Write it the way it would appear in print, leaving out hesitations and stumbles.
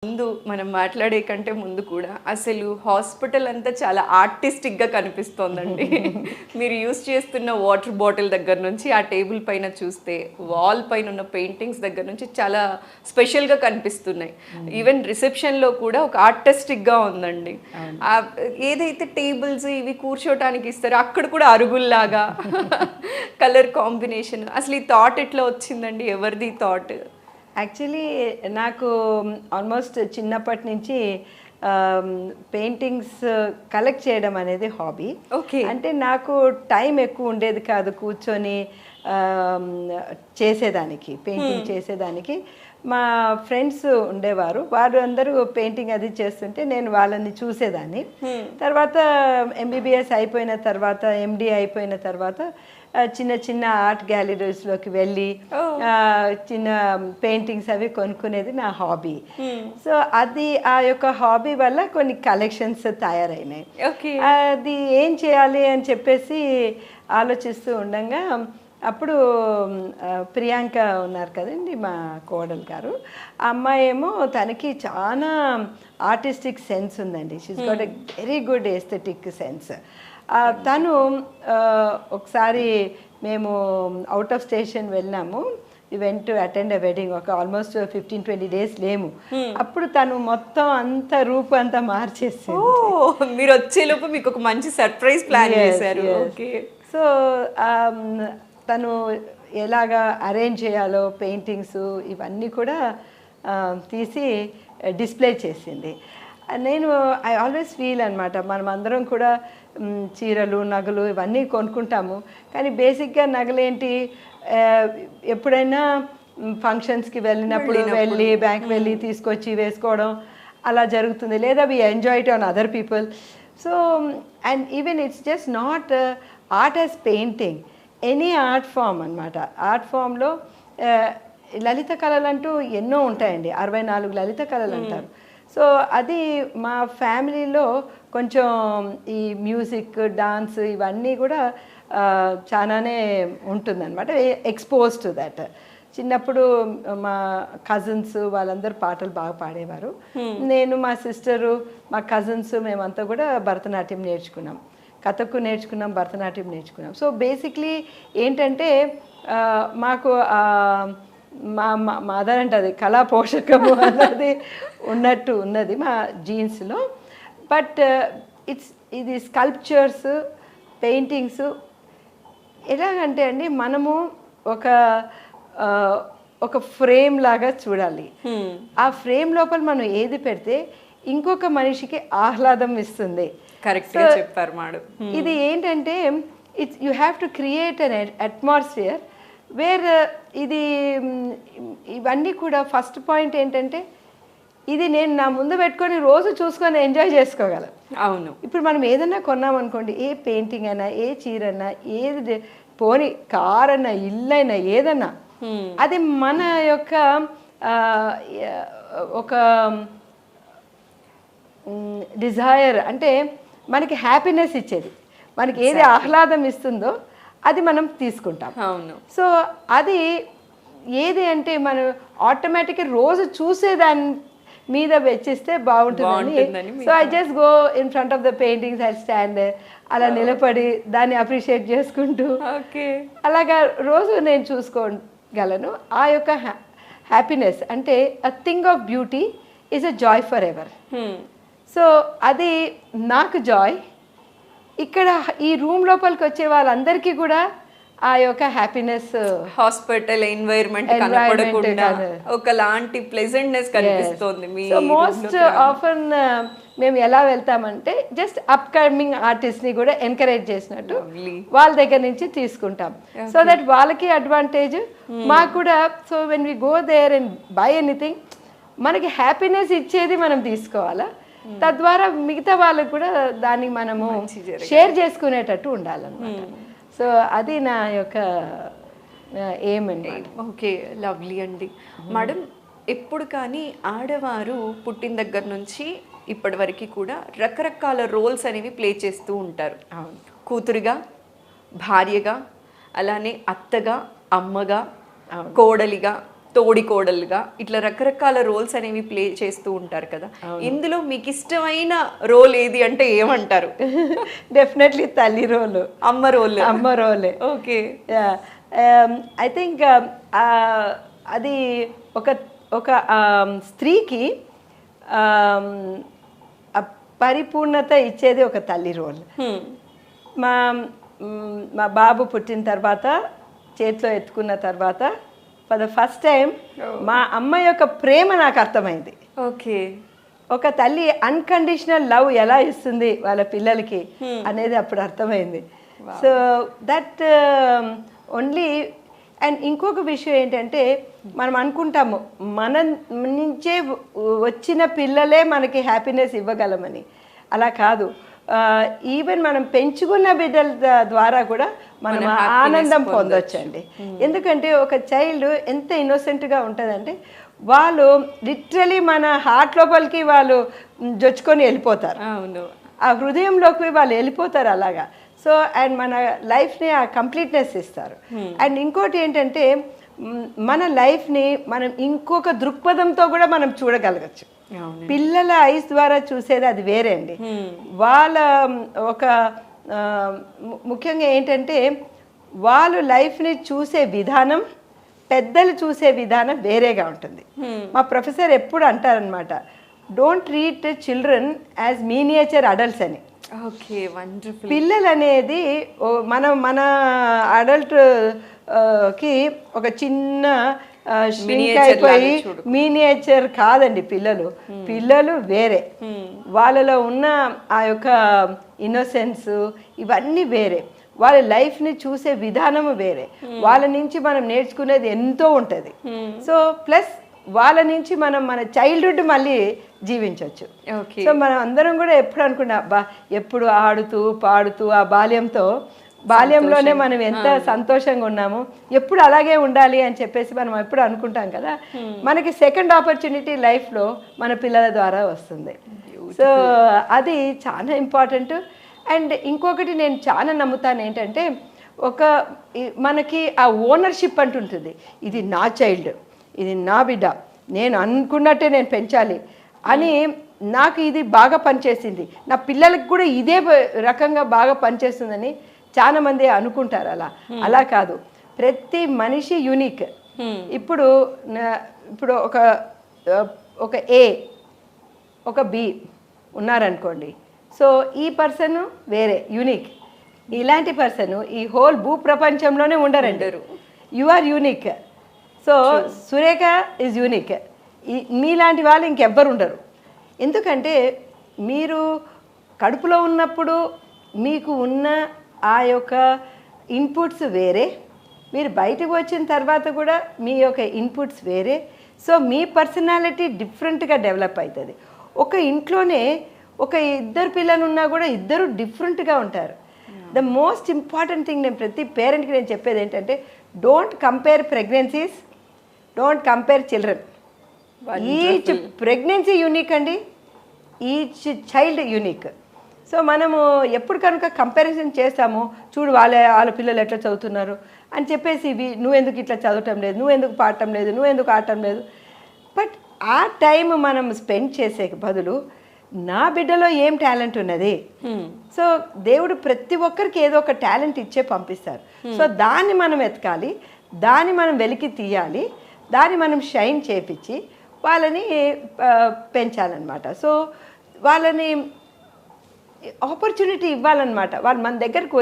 ముందు మనం మాట్లాడే కంటే ముందు కూడా అసలు హాస్పిటల్ అంతా చాలా ఆర్టిస్టిక్గా కనిపిస్తోందండి. మీరు యూస్ చేస్తున్న వాటర్ బాటిల్ దగ్గర నుంచి ఆ టేబుల్ పైన చూస్తే వాల్ పైన ఉన్న పెయింటింగ్స్ దగ్గర నుంచి చాలా స్పెషల్గా కనిపిస్తున్నాయి. ఈవెన్ రిసెప్షన్లో కూడా ఒక ఆర్టిస్టిక్గా ఉందండి. ఏదైతే టేబుల్స్ ఇవి కూర్చోటానికి ఇస్తారో అక్కడ కూడా అరుగుల్లాగా కలర్ కాంబినేషన్, అసలు ఈ థాట్ ఎట్లా వచ్చిందండి? ఎవరిది థాట్? యాక్చువల్లీ నాకు ఆల్మోస్ట్ చిన్నప్పటి నుంచి పెయింటింగ్స్ కలెక్ట్ చేయడం అనేది హాబీ. ఓకే. అంటే నాకు టైం ఎక్కువ ఉండేది కాదు కూర్చొని చేసేదానికి, పెయింటింగ్ చేసేదానికి. మా ఫ్రెండ్స్ ఉండేవారు, వారు అందరూ పెయింటింగ్ అది చేస్తుంటే నేను వాళ్ళని చూసేదాన్ని. తర్వాత ఎంబీబీఎస్ అయిపోయిన తర్వాత, ఎండి అయిపోయిన తర్వాత చిన్న చిన్న ఆర్ట్ గ్యాలరీస్లోకి వెళ్ళి చిన్న పెయింటింగ్స్ అవి కొనుక్కునేది నా హాబీ. సో అది ఆ యొక్క హాబీ వల్ల కొన్ని కలెక్షన్స్ తయారైనాయి. అది ఏం చేయాలి అని చెప్పేసి ఆలోచిస్తూ ఉండగా అప్పుడు ప్రియాంక ఉన్నారు కదండి, మా కోడలు గారు. ఆ అమ్మాయి ఏమో తనకి చాలా ఆర్టిస్టిక్ సెన్స్ ఉందండి. She's got a very good aesthetic sense. తను ఒకసారి మేము అవుట్ ఆఫ్ స్టేషన్ వెళ్ళినాము, event to attend a wedding. ఒక ఆల్మోస్ట్ 15-20 days లేము. అప్పుడు తను మొత్తం అంత రూపు అంతా మార్చేసింది. మీరు వచ్చేలోపు మీకు ఒక మంచి సర్ప్రైజ్ ప్లాన్ చేశారు. సో తను ఎలాగా అరేంజ్ చేయాలో పెయింటింగ్స్ ఇవన్నీ కూడా తీసి డిస్ప్లే చేసింది. నేను ఐ ఆల్వేస్ ఫీల్ అనమాట, మనం అందరం కూడా చీరలు నగలు ఇవన్నీ కొనుక్కుంటాము, కానీ బేసిక్గా నగలేంటి, ఎప్పుడైనా ఫంక్షన్స్కి వెళ్ళినప్పుడు వెళ్ళి బ్యాంక్ వెళ్ళి తీసుకొచ్చి వేసుకోవడం అలా జరుగుతుంది, లేదా we enjoy it on other people. So and even it's just not art as painting, any art form అనమాట. ఆర్ట్ ఫామ్లో లలిత కళలు అంటూ ఎన్నో ఉంటాయండి, 64 లలిత కళలు అంటారు. సో అది మా ఫ్యామిలీలో కొంచెం ఈ మ్యూజిక్, డాన్స్ ఇవన్నీ కూడా చాలానే ఉంటుందన్నమాట, ఎక్స్పోజ్ టు దట్. చిన్నప్పుడు మా కజిన్స్ వాళ్ళందరూ పాటలు బాగా పాడేవారు. నేను, మా సిస్టరు, మా కజిన్స్ మేమంతా కూడా భరతనాట్యం నేర్చుకున్నాం, కథక్కు నేర్చుకున్నాం, భరతనాట్యం నేర్చుకున్నాం. సో బేసిక్లీ ఏంటంటే మాకు మా మదర్ అంటే అది కళా పోషకము అన్నది ఉన్నట్టు ఉన్నది మా జీన్స్లో. బట్ ఇది స్కల్ప్చర్స్, పెయింటింగ్స్ ఎలాగంటే అండి, మనము ఒక ఫ్రేమ్ లాగా చూడాలి. ఆ ఫ్రేమ్ లోపల మనం ఏది పెడితే ఇంకొక మనిషికి ఆహ్లాదం ఇస్తుంది. కరెక్ట్గా చెప్పారు మేడం. ఇది ఏంటంటే you have to create an atmosphere where ఇది ఇవన్నీ కూడా ఫస్ట్ పాయింట్ ఏంటంటే ఇది నేను నా ముందు పెట్టుకొని రోజు చూసుకొని ఎంజాయ్ చేసుకోగలను. అవును. ఇప్పుడు మనం ఏదన్నా కొన్నామనుకోండి, ఏ పెయింటింగ్ అయినా, ఏ చీర అన్నా, ఏది పోని కార్ అన్నా, ఇల్లు అయినా, ఏదన్నా అది మన యొక్క ఒక డిజైర్, అంటే మనకి హ్యాపీనెస్ ఇచ్చేది, మనకి ఏది ఆహ్లాదం ఇస్తుందో అది మనం తీసుకుంటాం. అవును. సో అది ఏది అంటే మనం ఆటోమేటిక్గా రోజు చూసేదాని మీద వెచ్చిస్తే బాగుంటుందని. So I just go in front of the paintings, I stand అలా నిలబడి దాన్ని అప్రిషియేట్ చేసుకుంటూ అలాగా రోజు నేను చూసుకోగలను. ఆ యొక్క హ్యాపీనెస్ అంటే a thing of beauty is a Joy for ever. So అది నాకు జాయ్. ఇక్కడ ఈ రూమ్ లోపలికి వచ్చే వాళ్ళందరికీ కూడా ఆ యొక్క హ్యాపీనెస్, హాస్పిటల్ ఎన్వైరన్మెంట్ కనపడకుండా ఒకలాంటి ప్లెజెంట్నెస్ కనిపిస్తుంది. సో మోస్ట్ ఆఫన్ మేము ఎలా వెళ్తామంటే జస్ట్ అప్ కమింగ్ ఆర్టిస్ట్ని కూడా ఎంకరేజ్ చేసినట్టు వాళ్ళ దగ్గర నుంచి తీసుకుంటాం. సో దట్ వాళ్ళకి అడ్వాంటేజ్, మాకు కూడా. So when we go there and buy anything, మనకి హ్యాపీనెస్ ఇచ్చేది మనం తీసుకోవాలా, తద్వారా మిగతా వాళ్ళకు కూడా దాన్ని మనము షేర్ చేసుకునేటట్టు ఉండాలన్నమాట. సో అది నా యొక్క ఎయిమ్ అండి. ఓకే, లవ్లీ అండి. మేడం, ఎప్పుడు కానీ ఆడవారు పుట్టిన దగ్గర నుంచి ఇప్పటి వరకు కూడా రకరకాల రోల్స్ అనేవి ప్లే చేస్తూ ఉంటారు. కూతురుగా, భార్యగా, అలానే అత్తగా, అమ్మగా, కోడలిగా, తోడి కోడలుగా ఇట్లా రకరకాల రోల్స్ అనేవి ప్లే చేస్తూ ఉంటారు కదా, ఇందులో మీకు ఇష్టమైన రోల్ ఏది అంటే ఏమంటారు? డెఫినెట్లీ తల్లి రోలు, అమ్మ రోలే. ఓకే. ఐ థింక్ అది ఒక ఒక స్త్రీకి పరిపూర్ణత ఇచ్చేది ఒక తల్లి రోల్. మా మా బాబు పుట్టిన తర్వాత చేతిలో ఎత్తుకున్న తర్వాత ఫర్ ద ఫస్ట్ టైం మా అమ్మ యొక్క ప్రేమ నాకు అర్థమైంది. ఓకే. ఒక తల్లి అన్కండిషనల్ లవ్ ఎలా ఇస్తుంది వాళ్ళ పిల్లలకి అనేది అప్పుడు అర్థమైంది. So that only. అండ్ ఇంకొక విషయం ఏంటంటే, మనం అనుకుంటాము మన నుంచే వచ్చిన పిల్లలే మనకి హ్యాపీనెస్ ఇవ్వగలమని. అలా కాదు, ఈవెన్ మనం పెంచుకున్న బిడ్డల ద్వారా కూడా మనం ఆనందం పొందొచ్చండి. ఎందుకంటే ఒక చైల్డ్ ఎంత ఇన్నోసెంట్గా ఉంటుందంటే, వాళ్ళు లిటరలీ మన హార్ట్ లోపలికి వాళ్ళు జొచ్చుకొని వెళ్ళిపోతారు. అవును, ఆ హృదయంలోకి వాళ్ళు వెళ్ళిపోతారు అలాగా. సో అండ్ మన లైఫ్ని ఆ కంప్లీట్నెస్ ఇస్తారు. అండ్ ఇంకోటి ఏంటంటే, మన లైఫ్ని మనం ఇంకొక దృక్పథంతో కూడా మనం చూడగలగచ్చు. పిల్లల ఐస్ ద్వారా చూసేది అది వేరే అండి. వాళ్ళ ఒక ముఖ్యంగా ఏంటంటే, వాళ్ళు లైఫ్ని చూసే విధానం, పెద్దలు చూసే విధానం వేరేగా ఉంటుంది. మా ప్రొఫెసర్ ఎప్పుడు అంటారనమాట, don't treat children as miniature adults అని. Okay, wonderful. పిల్లలు అనేది మన అడల్ట్ కి ఒక చిన్న ష్రింక్ అయిపోయి మీనియేచర్ కాదండి. పిల్లలు వేరే, వాళ్ళలో ఉన్న ఆ యొక్క ఇన్నోసెన్స్ ఇవన్నీ వేరే, వాళ్ళ లైఫ్ని చూసే విధానము వేరే, వాళ్ళ నుంచి మనం నేర్చుకునేది ఎంతో ఉంటుంది. సో ప్లస్ వాళ్ళ నుంచి మనం మన చైల్డ్హుడ్ మళ్ళీ జీవించవచ్చు. సో మనం అందరం కూడా ఎప్పుడు అనుకున్నా, అబ్బా ఎప్పుడు ఆడుతూ పాడుతూ ఆ బాల్యంలోనే మనం ఎంత సంతోషంగా ఉన్నాము, ఎప్పుడు అలాగే ఉండాలి అని చెప్పేసి మనం ఎప్పుడు అనుకుంటాం కదా. మనకి సెకండ్ ఆపర్చునిటీ లైఫ్లో మన పిల్లల ద్వారా వస్తుంది. సో అది చాలా ఇంపార్టెంట్. అండ్ ఇంకొకటి నేను చాలా నమ్ముతాను ఏంటంటే, మనకి ఆ ఓనర్షిప్ అంటుంటుంది. ఇది నా చైల్డ్, ఇది నా బిడ్డ, నేను అనుకున్నట్టే నేను పెంచాలి అని, నాకు ఇది బాగా పనిచేసింది, నా పిల్లలకి కూడా ఇదే రకంగా బాగా పనిచేస్తుందని చాలామంది అనుకుంటారు. అలా కాదు, ప్రతి మనిషి యూనిక్. ఇప్పుడు ఒక ఏ ఒక బి ఉన్నారనుకోండి, సో ఈ పర్సన్ వేరే యూనిక్. ఇలాంటి పర్సన్ ఈ హోల్ భూ ప్రపంచంలోనే ఉండరు. You are unique. So Surekha is unique. మీలాంటి వాళ్ళు ఇంకెవ్వరు ఉండరు. ఎందుకంటే మీరు కడుపులో ఉన్నప్పుడు మీకు ఉన్న ఆ యొక్క ఇన్పుట్స్ వేరే, మీరు బయటకు వచ్చిన తర్వాత కూడా మీ యొక్క ఇన్పుట్స్ వేరే. సో మీ పర్సనాలిటీ డిఫరెంట్గా డెవలప్ అవుతుంది. ఒక ఇంట్లోనే ఒక ఇద్దరు పిల్లలు ఉన్నా కూడా ఇద్దరు డిఫరెంట్గా ఉంటారు. ద మోస్ట్ ఇంపార్టెంట్ థింగ్ నేను ప్రతి పేరెంట్కి నేను చెప్పేది ఏంటంటే, don't compare pregnancies, don't compare children. Each pregnancy unique అండి, ఈచ్ చైల్డ్ యూనిక్. సో మనము ఎప్పుడు కనుక కంపారిజన్ చేస్తామో, చూడు వాళ్ళ పిల్లలు ఎట్లా చదువుతున్నారు అని చెప్పేసి, నువ్వెందుకు ఇట్లా చదవటం లేదు, నువ్వెందుకు పాడటం లేదు, నువ్వెందుకు ఆడటం లేదు. బట్ ఆ టైం మనం స్పెండ్ చేసే బదులు, నా బిడ్డలో ఏం టాలెంట్ ఉన్నది. సో దేవుడు ప్రతి ఒక్కరికి ఏదో ఒక టాలెంట్ ఇచ్చే పంపిస్తారు. సో దాన్ని మనం ఎతకాలి, దాన్ని మనం వెలికి తీయాలి, దాన్ని మనం షైన్ చేపించి వాళ్ళని పెంచాలన్నమాట. సో వాళ్ళని ఆపర్చునిటీ ఇవ్వాలన్నమాట. వాళ్ళు మన దగ్గరకు